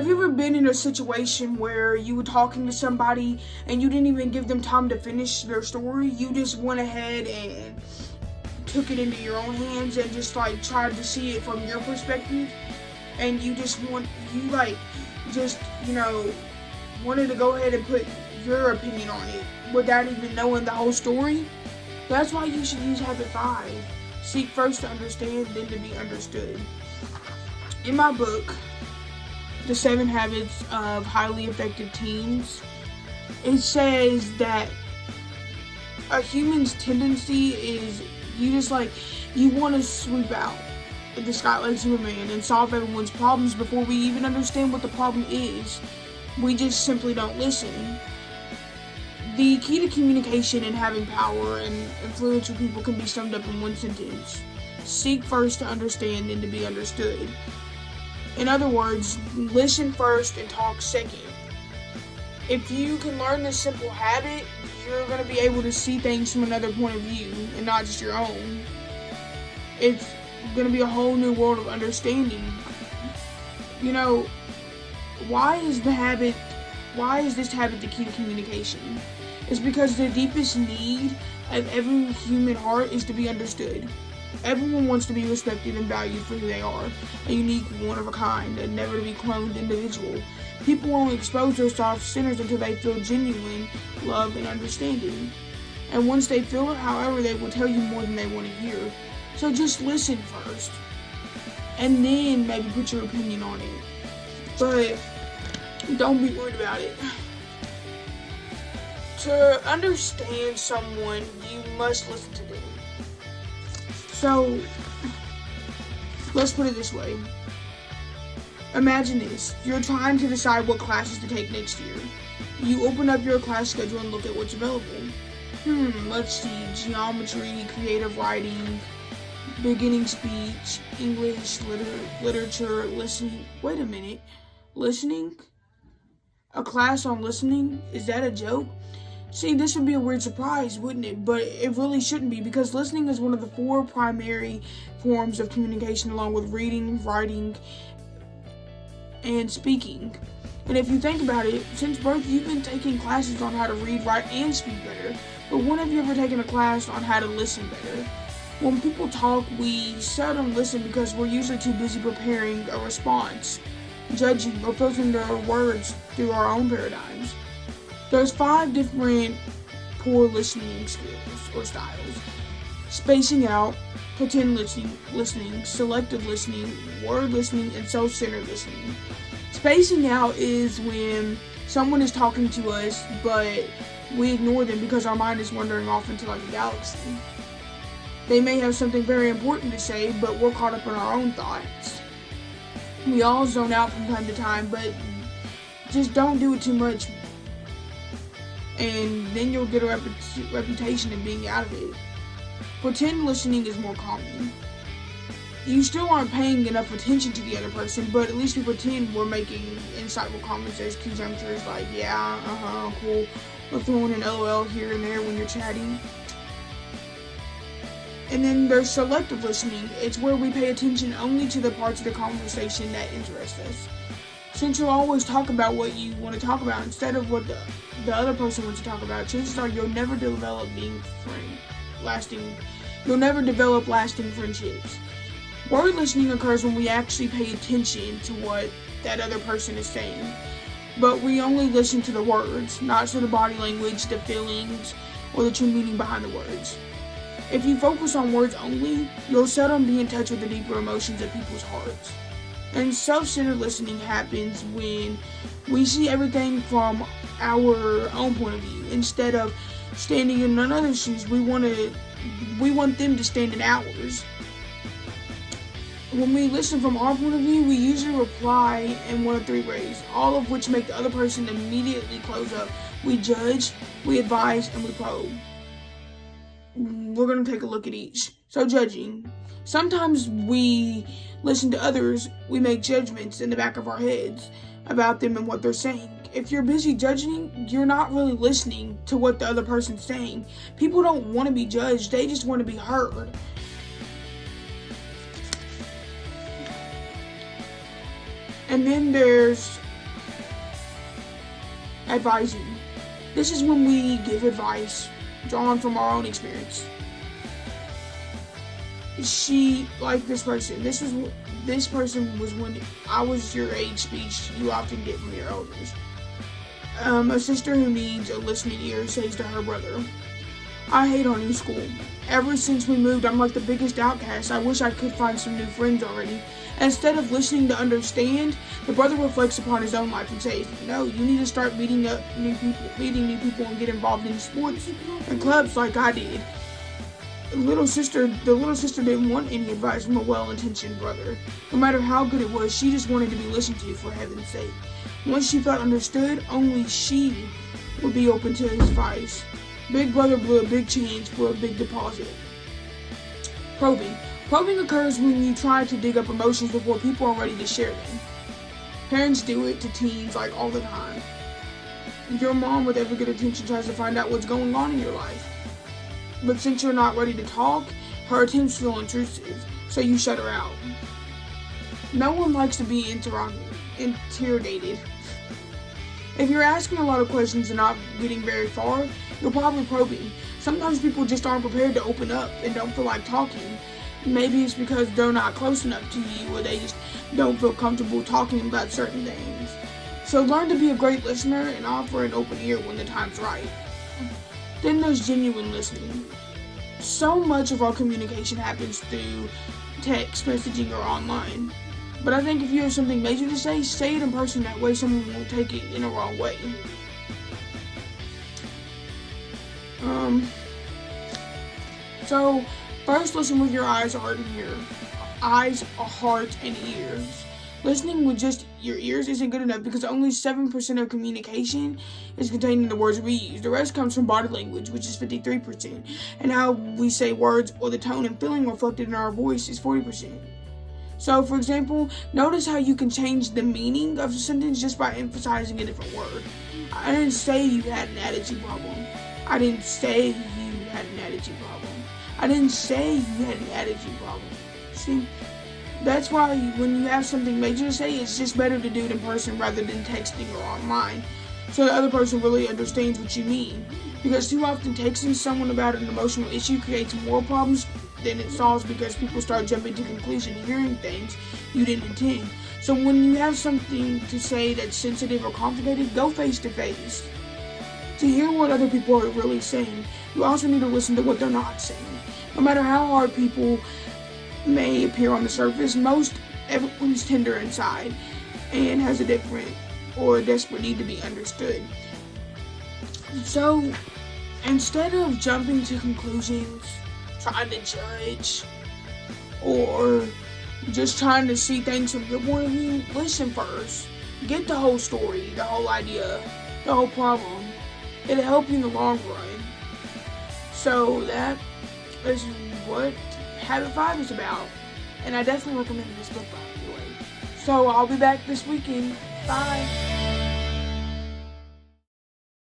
Have you ever been in a situation where you were talking to somebody and you didn't even give them time to finish their story? You just went ahead and took it into your own hands and just like tried to see it from your perspective, and you wanted to go ahead and put your opinion on it without even knowing the whole story? That's why you should use habit 5. Seek first to understand, then to be understood. In my book, The 7 Habits of Highly Effective Teens, it says that a human's tendency is you want to sweep out the sky like Superman and solve everyone's problems before we even understand what the problem is. We just simply don't listen. The key to communication and having power and influence with people can be summed up in one sentence. Seek first to understand, then to be understood. In other words, listen first and talk second. If you can learn this simple habit, you're going to be able to see things from another point of view and not just your own. It's going to be a whole new world of understanding. Why is this habit the key to communication? It's because the deepest need of every human heart is to be understood. Everyone wants to be respected and valued for who they are, a unique, one-of-a-kind, and never-to-be-cloned individual. People won't expose their soft centers until they feel genuine love and understanding. And once they feel it, however, they will tell you more than they want to hear. So just listen first, and then maybe put your opinion on it. But don't be worried about it. To understand someone, you must listen to them. So, let's put it this way. Imagine this. You're trying to decide what classes to take next year. You open up your class schedule and look at what's available. Let's see. Geometry, creative writing, beginning speech, English, literature, listening. Wait a minute. Listening? A class on listening? Is that a joke? See, this would be a weird surprise, wouldn't it? But it really shouldn't be, because listening is one of the 4 primary forms of communication, along with reading, writing, and speaking. And if you think about it, since birth, you've been taking classes on how to read, write, and speak better. But when have you ever taken a class on how to listen better? When people talk, we seldom listen because we're usually too busy preparing a response, judging, or filtering their words through our own paradigms. There's 5 different poor listening skills or styles: spacing out, pretend listening, selective listening, word listening, and self-centered listening. Spacing out is when someone is talking to us, but we ignore them because our mind is wandering off into like a galaxy. They may have something very important to say, but we're caught up in our own thoughts. We all zone out from time to time, but just don't do it too much, and then you'll get a reputation of being out of it. Pretend listening is more common. You still aren't paying enough attention to the other person, but at least we pretend we're making insightful comments as conjunctures like, yeah, cool, or throwing an LOL here and there when you're chatting. And then there's selective listening. It's where we pay attention only to the parts of the conversation that interest us. Since you'll always talk about what you want to talk about instead of what the other person wants to talk about, chances are you'll never develop lasting friendships. Word listening occurs when we actually pay attention to what that other person is saying, but we only listen to the words, not to the body language, the feelings, or the true meaning behind the words. If you focus on words only, you'll seldom be in touch with the deeper emotions of people's hearts. And self-centered listening happens when we see everything from our own point of view. Instead of standing in another's shoes, we want them to stand in ours. When we listen from our point of view, we usually reply in one of 3 ways, all of which make the other person immediately close up. We judge, we advise, and we probe. We're going to take a look at each. So judging. Sometimes we listen to others, we make judgments in the back of our heads about them and what they're saying. If you're busy judging, you're not really listening to what the other person's saying. People don't want to be judged, they just want to be heard. And then there's advising. This is when we give advice drawn from our own experience. Like this person. This person was when I was your age speech you often get from your elders. A sister who needs a listening ear says to her brother, "I hate our new school. Ever since we moved, I'm like the biggest outcast. I wish I could find some new friends already." Instead of listening to understand, the brother reflects upon his own life and says, "No, you need to start meeting new people and get involved in sports and clubs like I did." The little sister didn't want any advice from a well-intentioned brother. No matter how good it was, she just wanted to be listened to, for heaven's sake. Once she felt understood, only she would be open to his advice. Big brother blew a big change for a big deposit. Probing. Probing occurs when you try to dig up emotions before people are ready to share them. Parents do it to teens like all the time. Your mom, with every good intention, tries to find out what's going on in your life. But since you're not ready to talk, her attempts feel intrusive, so you shut her out. No one likes to be interrogated. If you're asking a lot of questions and not getting very far, you're probably probing. Sometimes people just aren't prepared to open up and don't feel like talking. Maybe it's because they're not close enough to you, or they just don't feel comfortable talking about certain things. So learn to be a great listener and offer an open ear when the time's right. Then there's genuine listening. So much of our communication happens through text, messaging, or online. But I think if you have something major to say it in person. That way someone won't take it in a wrong way. So first, listen with your eyes, heart, and ears. Listening with just your ears isn't good enough because only 7% of communication is contained in the words we use. The rest comes from body language, which is 53%, and how we say words, or the tone and feeling reflected in our voice, is 40%. So, for example, notice how you can change the meaning of a sentence just by emphasizing a different word. I didn't say you had an attitude problem. I didn't say you had an attitude problem. I didn't say you had an attitude problem. See? That's why when you have something major to say, it's just better to do it in person rather than texting or online, so the other person really understands what you mean. Because too often texting someone about an emotional issue creates more problems than it solves, because people start jumping to conclusions, hearing things you didn't intend. So when you have something to say that's sensitive or complicated, go face to face. To hear what other people are really saying, you also need to listen to what they're not saying. No matter how hard people may appear on the surface, everyone's tender inside and has a different or a desperate need to be understood. So instead of jumping to conclusions, trying to judge, or just trying to see things from your point of view, listen first. Get the whole story, the whole idea, the whole problem. It'll help you in the long run. So that is what Habit 5 is about, and I definitely recommend this book, by the way. So I'll be back this weekend. Bye.